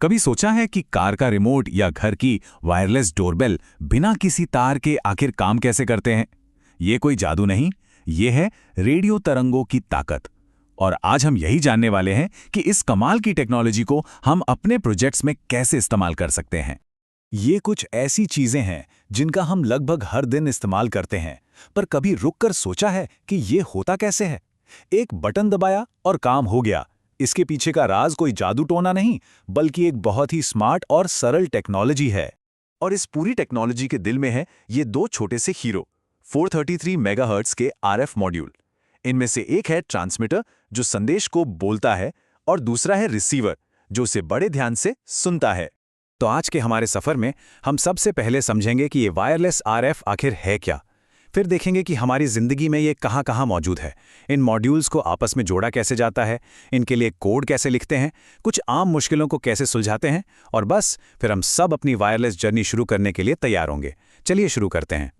कभी सोचा है कि कार का रिमोट या घर की वायरलेस डोरबेल बिना किसी तार के आखिर काम कैसे करते हैं? ये कोई जादू नहीं, ये है रेडियो तरंगों की ताकत। और आज हम यही जानने वाले हैं कि इस कमाल की टेक्नोलॉजी को हम अपने प्रोजेक्ट्स में कैसे इस्तेमाल कर सकते हैं। ये कुछ ऐसी चीजें हैं जिनका हम लगभग हर दिन इस्तेमाल करते हैं, पर कभी रुककर सोचा है कि ये होता कैसे है? एक बटन दबाया और काम हो गया। इसके पीछे का राज कोई जादू टोना नहीं, बल्कि एक बहुत ही स्मार्ट और सरल टेक्नोलॉजी है। और इस पूरी टेक्नोलॉजी के दिल में है ये दो छोटे से हीरो, 433 मेगाहर्ट्ज के आरएफ मॉड्यूल। इनमें से एक है ट्रांसमीटर जो संदेश को बोलता है, और दूसरा है रिसीवर जो उसे बड़े ध्यान से सुनता है। तो आज के हमारे सफर में हम सबसे पहले समझेंगे कि ये वायरलेस आरएफ आखिर है क्या। फिर देखेंगे कि हमारी जिंदगी में ये कहाँ कहाँ मौजूद है, इन मॉड्यूल्स को आपस में जोड़ा कैसे जाता है, इनके लिए कोड कैसे लिखते हैं, कुछ आम मुश्किलों को कैसे सुलझाते हैं, और बस फिर हम सब अपनी वायरलेस जर्नी शुरू करने के लिए तैयार होंगे। चलिए शुरू करते हैं।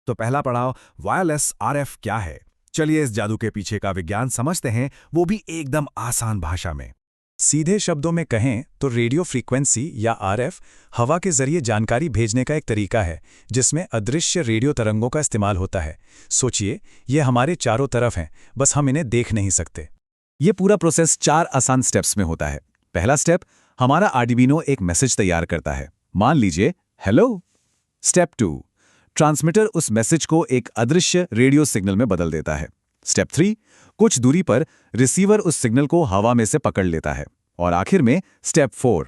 तो पहला पड़ाव, वायरलेस आरएफ क्या है? चलिए इस जादू के पीछे का विज्ञान समझते हैं, वो भी एकदम आसान भाषा में। सीधे शब्दों में कहें तो रेडियो फ्रीक्वेंसी या आरएफ हवा के जरिए जानकारी भेजने का एक तरीका है जिसमें अदृश्य रेडियो तरंगों का इस्तेमाल होता है। सोचिए, ये हमारे चारों तरफ हैं, बस हम इन्हें देख नहीं सकते। ये पूरा प्रोसेस 4 आसान स्टेप्स में होता है। पहला स्टेप, हमारा आर्डिनो एक मैसेज तैयार करता है, मान लीजिए हेलो। स्टेप 2, ट्रांसमीटर उस मैसेज को एक अदृश्य रेडियो सिग्नल में बदल देता है। स्टेप 3, कुछ दूरी पर रिसीवर उस सिग्नल को हवा में से पकड़ लेता है। और आखिर में स्टेप 4,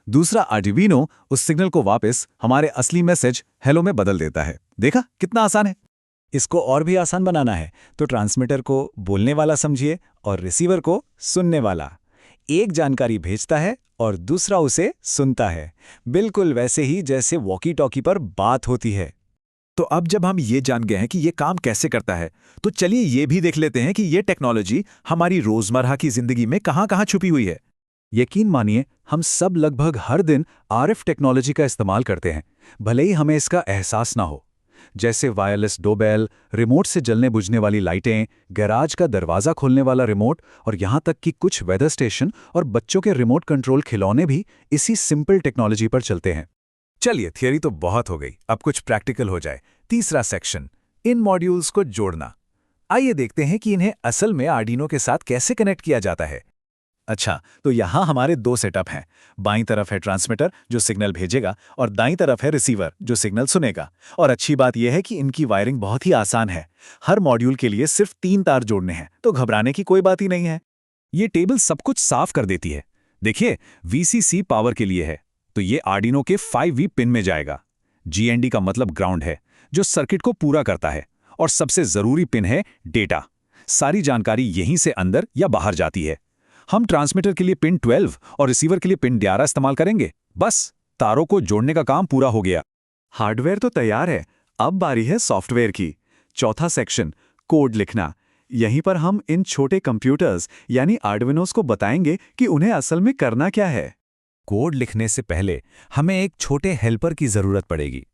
दूसरा आर्डिनो उस सिग्नल को वापस हमारे असली मैसेज हेलो में बदल देता है। देखा कितना आसान है। इसको और भी आसान बनाना है तो ट्रांसमीटर को बोलने वाला समझिए और रिसीवर को सुनने वाला। एक जानकारी भेजता है और दूसरा उसे सुनता है, बिल्कुल वैसे ही जैसे वॉकी टॉकी पर बात होती है। तो अब जब हम ये जान गए हैं कि ये काम कैसे करता है, तो चलिए ये भी देख लेते हैं कि ये टेक्नोलॉजी हमारी रोजमर्रा की जिंदगी में कहाँ-कहाँ छुपी हुई है। यकीन मानिए, हम सब लगभग हर दिन आरएफ टेक्नोलॉजी का इस्तेमाल करते हैं, भले ही हमें इसका एहसास ना हो। जैसे वायरलेस डोरबेल, रिमोट से जलने बुझने वाली लाइटें, गैराज का दरवाज़ा खोलने वाला रिमोट, और यहाँ तक कि कुछ वेदर स्टेशन और बच्चों के रिमोट कंट्रोल खिलौने भी इसी सिंपल टेक्नोलॉजी पर चलते हैं। चलिए, थियरी तो बहुत हो गई, अब कुछ प्रैक्टिकल हो जाए। तीसरा सेक्शन, इन मॉड्यूल्स को जोड़ना। आइए देखते हैं कि इन्हें असल में आर्डिनो के साथ कैसे कनेक्ट किया जाता है। अच्छा, तो यहाँ हमारे 2 सेटअप हैं। बाईं तरफ है ट्रांसमीटर जो सिग्नल भेजेगा, और दाईं तरफ है रिसीवर जो सिग्नल सुनेगा। और अच्छी बात यह है कि इनकी वायरिंग बहुत ही आसान है। हर मॉड्यूल के लिए सिर्फ 3 तार जोड़ने हैं, तो घबराने की कोई बात ही नहीं है। ये टेबल सब कुछ साफ कर देती है। देखिए, VCC पावर के लिए है, तो ये आर्डिनो के 5V पिन में जाएगा। GND का मतलब ग्राउंड है, जो सर्किट को पूरा करता है। और सबसे जरूरी पिन है डेटा। सारी जानकारी यहीं से अंदर या बाहर जाती है। हम ट्रांसमीटर के लिए पिन 12 और रिसीवर के लिए पिन 11 इस्तेमाल करेंगे। बस तारों को जोड़ने का काम पूरा हो गया। हार्डवेयर तो तैयार है, अब बारी है सॉफ्टवेयर की। चौथा सेक्शन, कोड लिखना। यहीं पर हम इन छोटे कंप्यूटर्स यानी आर्डिनोस को बताएंगे कि उन्हें असल में करना क्या है। कोड लिखने से पहले हमें एक छोटे हेल्पर की जरूरत पड़ेगी।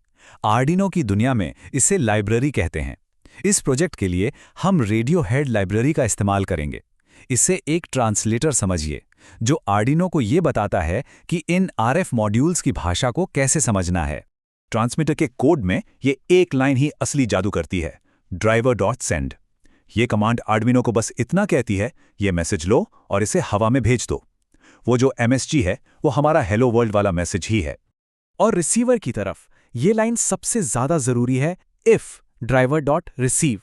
आर्डिनो की दुनिया में इसे लाइब्रेरी कहते हैं। इस प्रोजेक्ट के लिए हम रेडियो हेड लाइब्रेरी का इस्तेमाल करेंगे। इसे एक ट्रांसलेटर समझिए, जो आर्डिनो को ये बताता है कि इन आरएफ मॉड्यूल्स की भाषा को कैसे समझना है। ट्रांसमीटर के कोड में ये एक लाइन ही असली जादू करती है, driver.send। ये कमांड आर्डिनो को बस इतना कहती है, ये मैसेज लो और इसे हवा में भेज दो। वो जो MSG है, वो हमारा हेलो वर्ल्ड वाला मैसेज ही है। और रिसीवर की तरफ ये लाइन सबसे ज्यादा जरूरी है, if driver.receive।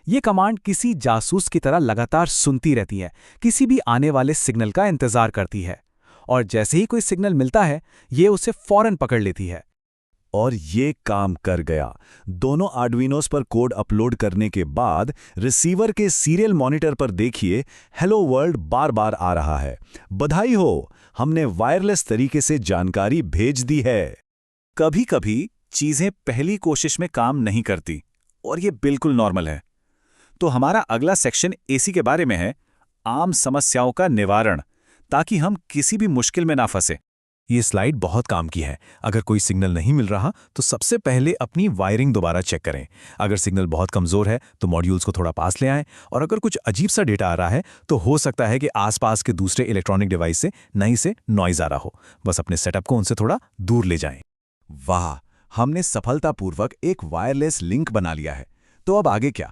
ये कमांड किसी जासूस की तरह लगातार सुनती रहती है, किसी भी आने वाले सिग्नल का इंतजार करती है, और जैसे ही कोई सिग्नल मिलता है, ये उसे फौरन पकड़ लेती है। और ये काम कर गया। दोनों आर्डिनोस पर कोड अपलोड करने के बाद रिसीवर के सीरियल मॉनिटर पर देखिए, हेलो वर्ल्ड बार बार आ रहा है। बधाई हो, हमने वायरलेस तरीके से जानकारी भेज दी है। कभी कभी चीजें पहली कोशिश में काम नहीं करती, और ये बिल्कुल नॉर्मल है। तो हमारा अगला सेक्शन AC के बारे में है, आम समस्याओं का निवारण, ताकि हम किसी भी मुश्किल में ना फंसे। ये स्लाइड बहुत काम की है। अगर कोई सिग्नल नहीं मिल रहा तो सबसे पहले अपनी वायरिंग दोबारा चेक करें। अगर सिग्नल बहुत कमज़ोर है तो मॉड्यूल्स को थोड़ा पास ले आएं, और अगर कुछ अजीब सा डेटा आ रहा है तो हो सकता है कि आसपास के दूसरे इलेक्ट्रॉनिक डिवाइस से नहीं से नॉइज़ आ रहा हो। बस अपने सेटअप को उनसे थोड़ा दूर ले जाएं। वाह, हमने सफलतापूर्वक एक वायरलेस लिंक बना लिया है। तो अब आगे क्या?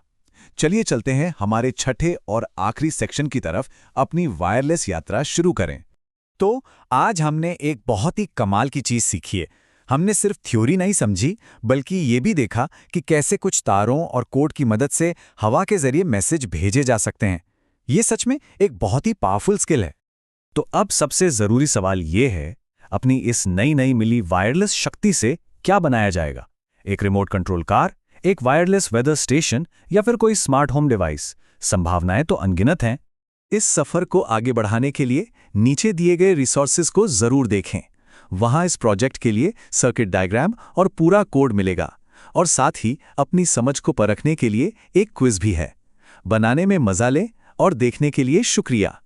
चलिए चलते हैं हमारे छठे और आखिरी सेक्शन की तरफ अपनी वायरलेस यात्रा शुरू करें। तो आज हमने एक बहुत ही कमाल की चीज़ सीखी है। हमने सिर्फ थ्योरी नहीं समझी, बल्कि ये भी देखा कि कैसे कुछ तारों और कोड की मदद से हवा के जरिए मैसेज भेजे जा सकते हैं। ये सच में एक बहुत ही पावरफुल स्किल है। तो अब सबसे ज़रूरी सवाल ये है, अपनी इस नई मिली वायरलेस शक्ति से क्या बनाया जाएगा? एक रिमोट कंट्रोल कार, एक वायरलेस वेदर स्टेशन या फिर कोई स्मार्ट होम डिवाइस? संभावनाएं तो अनगिनत हैं। इस सफ़र को आगे बढ़ाने के लिए नीचे दिए गए रिसोर्सेज को ज़रूर देखें। वहाँ इस प्रोजेक्ट के लिए सर्किट डायग्राम और पूरा कोड मिलेगा, और साथ ही अपनी समझ को परखने के लिए एक क्विज भी है। बनाने में मज़ा लें और देखने के लिए शुक्रिया।